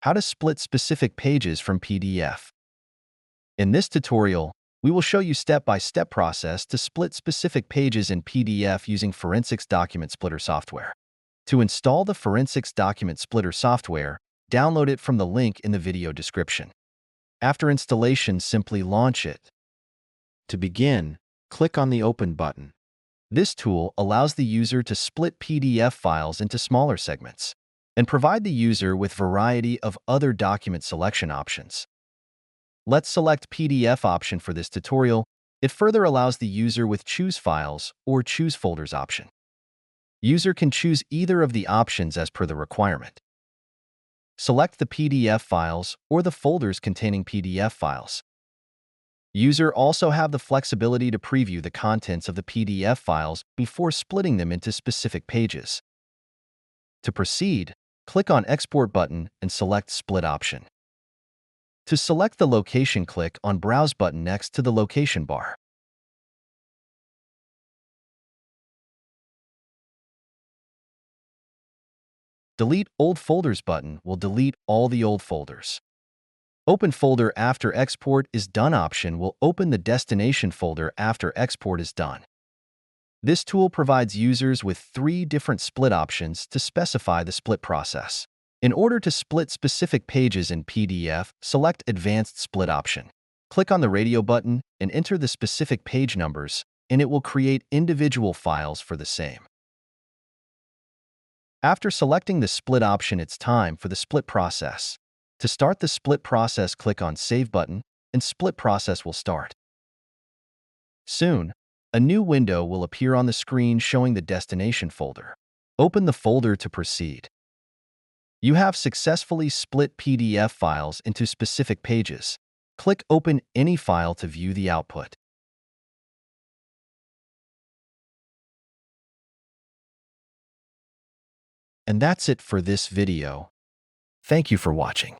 How to split specific pages from PDF. In this tutorial, we will show you step-by-step process to split specific pages in PDF using Forensics Document Splitter software. To install the Forensics Document Splitter software, download it from the link in the video description. After installation, simply launch it. To begin, click on the Open button. This tool allows the user to split PDF files into smaller segments and provide the user with variety of other document selection options. Let's select PDF option for this tutorial. It further allows the user with Choose Files or Choose Folders option. User can choose either of the options as per the requirement. Select the PDF files or the folders containing PDF files. User also have the flexibility to preview the contents of the PDF files before splitting them into specific pages. To proceed, click on Export button and select Split option. To select the location, click on Browse button next to the location bar. Delete Old Folders button will delete all the old folders. Open Folder after export is done option will open the destination folder after export is done. This tool provides users with 3 different split options to specify the split process. In order to split specific pages in PDF, select Advanced Split option. Click on the radio button and enter the specific page numbers, and it will create individual files for the same. After selecting the split option, it's time for the split process. To start the split process, click on Save button, and split process will start. Soon, a new window will appear on the screen showing the destination folder. Open the folder to proceed. You have successfully split PDF files into specific pages. Click Open any file to view the output. And that's it for this video. Thank you for watching.